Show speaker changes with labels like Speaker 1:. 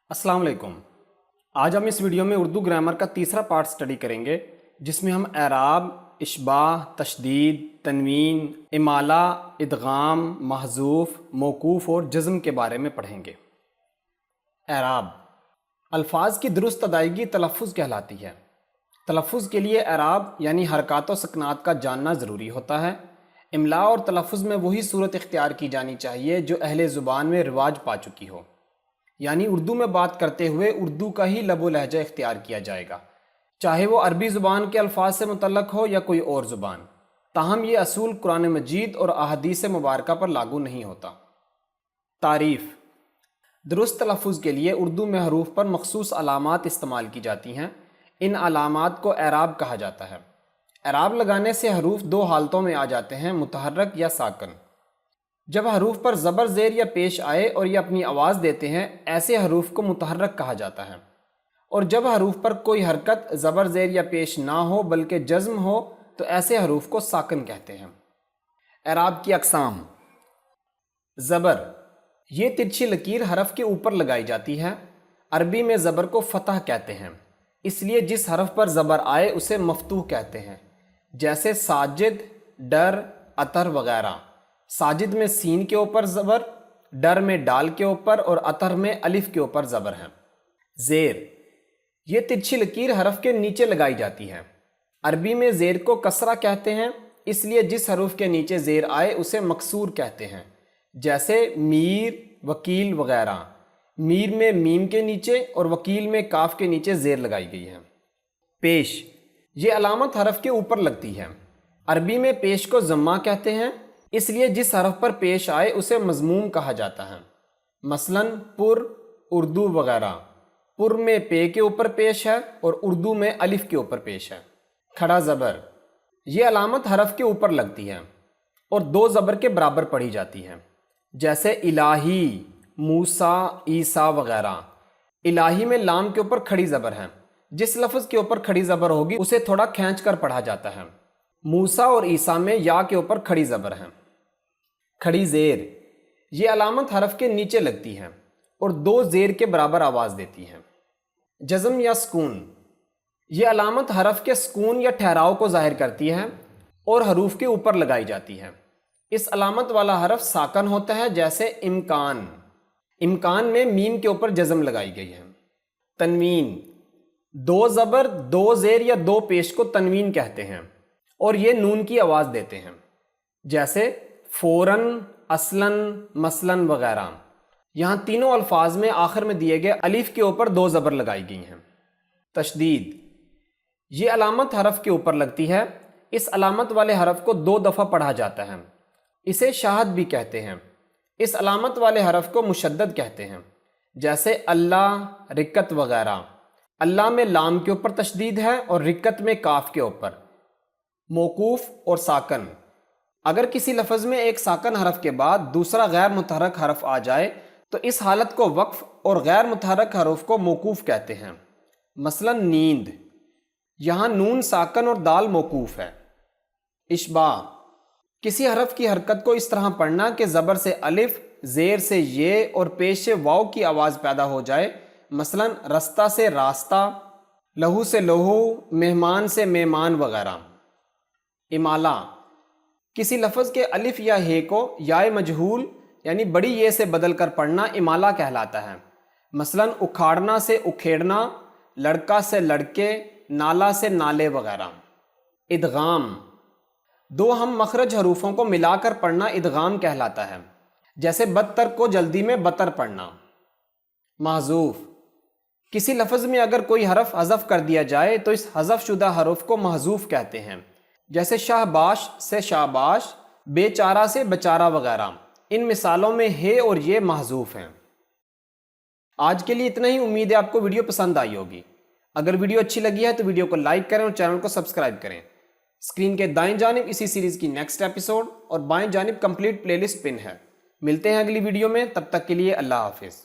Speaker 1: अस्सलाम वालेकुम। आज हम इस वीडियो में उर्दू ग्रामर का तीसरा पार्ट स्टडी करेंगे, जिसमें हम एराब, इशबाह, तशदीद, तनवीन, इमाला, इदगाम, महजूफ, मौकूफ़ और जज़्म के बारे में पढ़ेंगे। एराब अल्फाज की दुरुस्त अदायगी तलफ़्फ़ुज़ कहलाती है। तलफ़्फ़ुज़ के लिए एराब यानी हरकत व सकनात का जानना ज़रूरी होता है। इमला और तलफ़्फ़ुज़ में वही सूरत इख्तियार की जानी चाहिए जो अहले ज़ुबान में रिवाज पा चुकी हो, यानी उर्दू में बात करते हुए उर्दू का ही लबो लहजा इख्तियार किया जाएगा, चाहे वो अरबी ज़ुबान के अल्फाज से मुतल्लक़ हो या कोई और ज़ुबान। ताहम ये असूल कुरान मजीद और अहादीस मुबारका पर लागू नहीं होता। तारीफ़ दुरुस्त तलफ़्फ़ुज़ के लिए उर्दू में हरूफ पर मखसूस अलामात इस्तेमाल की जाती हैं। इन अलामात को एराब कहा जाता है। एराब लगाने से हरूफ दो हालतों में आ जाते हैं, मुतहर्रक या साकन। जब हरूफ पर ज़बर ज़ेर या पेश आए और ये अपनी आवाज़ देते हैं, ऐसे हरूफ को मुतहर्रक कहा जाता है। और जब हरूफ पर कोई हरकत ज़बर ज़ेर या पेश ना हो बल्कि जज़्म हो, तो ऐसे हरूफ को साकन कहते हैं। एराब की अक़साम। ज़बर ये तिरछी लकीर हरफ के ऊपर लगाई जाती है। अरबी में ज़बर को फ़तह कहते हैं, इसलिए जिस हरफ पर ज़बर आए उसे मफ़तूह कहते हैं, जैसे साजिद, डर, अतर वगैरह। साजिद में सीन के ऊपर ज़बर, डर में डाल के ऊपर और अतर में अलिफ के ऊपर ज़बर है। ज़ेर ये तिरछी लकीर हरफ के नीचे लगाई जाती है। अरबी में ज़ेर को कसरा कहते हैं, इसलिए जिस हरूफ के नीचे ज़ेर आए उसे मकसूर कहते हैं, जैसे मीर, वकील वगैरह। मीर में मीम के नीचे और वकील में काफ के नीचे ज़ेर लगाई गई है। पेश ये अलामत हरफ के ऊपर लगती है। अरबी में पेश को ज़म्मा कहते हैं, इसलिए जिस हरफ पर पेश आए उसे मज़मूम कहा जाता है। मसलन पुर, उर्दू वगैरह। पुर में पे के ऊपर पेश है और उर्दू में अलिफ के ऊपर पेश है। खड़ा ज़बर ये अलामत हरफ के ऊपर लगती है और दो ज़बर के बराबर पढ़ी जाती है, जैसे इलाही, मूसा, ईसा वगैरह। इलाही में लाम के ऊपर खड़ी ज़बर है। जिस लफ्ज़ के ऊपर खड़ी ज़बर होगी उसे थोड़ा खींच कर पढ़ा जाता है। मूसा और ईसा में या के ऊपर खड़ी ज़बर है। खड़ी ज़ेर ये अलामत हरफ के नीचे लगती है और दो ज़ेर के बराबर आवाज़ देती है। जज़म या सुकून ये अलामत हरफ के सुकून या ठहराव को ज़ाहिर करती है और हरूफ के ऊपर लगाई जाती है। इस अलामत वाला हरफ साकन होता है, जैसे इम्कान। इम्कान में मीम के ऊपर जज़म लगाई गई है। तनवीन दो ज़बर, दो ज़ेर या दो पेश को तनवीन कहते हैं और ये नून की आवाज़ देते हैं, जैसे फ़ौरन, असलन, मसलन वगैरह। यहाँ तीनों अल्फाज में आखिर में दिए गए अलिफ के ऊपर दो ज़बर लगाई गई हैं। तशदीद ये अलामत हरफ के ऊपर लगती है। इस अलामत वाले हरफ को दो दफ़ा पढ़ा जाता है। इसे शाहद भी कहते हैं। इस अलामत वाले हरफ को मुशद्दद कहते हैं, जैसे अल्लाह, रिक्कत वगैरह। अल्लाह में लाम के ऊपर तशदीद है और रिक्कत में काफ के ऊपर। मौकूफ़ और साकन अगर किसी लफ्ज़ में एक साकन हरफ के बाद दूसरा गैर मुतहरक हरफ आ जाए तो इस हालत को वक्फ और गैर मुतहरक हरफ को मौकूफ़ कहते हैं। मसलन नींद यहाँ नून साकन और दाल मौकूफ़ है। इशबाह किसी हरफ की हरकत को इस तरह पढ़ना कि ज़बर से अलिफ, ज़ेर से ये और पेश से वाव की आवाज़ पैदा हो जाए। मसलन रस्ता से रास्ता, लहू से लहू, मेहमान से मेहमान वगैरह। इमाला किसी लफ्ज़ के अलिफ या हे को याए मजहूल यानी बड़ी ये से बदल कर पढ़ना इमाला कहलाता है। मसलन उखाड़ना से उखेड़ना, लड़का से लड़के, नाला से नाले वगैरह। इदगाम दो हम मखरज हरूफों को मिलाकर पढ़ना इदगाम कहलाता है, जैसे बदतर को जल्दी में बतर पढ़ना। महजूफ किसी लफ्ज़ में अगर कोई हरफ हज़फ कर दिया जाए तो इस हज़फ शुदा हरफ को महजूफ कहते हैं, जैसे शाहबाश से शाबाश, बेचारा से बेचारा वगैरह। इन मिसालों में हे और ये महजूफ हैं। आज के लिए इतना ही। उम्मीद है आपको वीडियो पसंद आई होगी। अगर वीडियो अच्छी लगी है तो वीडियो को लाइक करें और चैनल को सब्सक्राइब करें। स्क्रीन के दाएं जानिब इसी सीरीज़ की नेक्स्ट एपिसोड और बाएं जानिब कंप्लीट प्लेलिस्ट पिन है। मिलते हैं अगली वीडियो में, तब तक के लिए अल्लाह हाफिज़।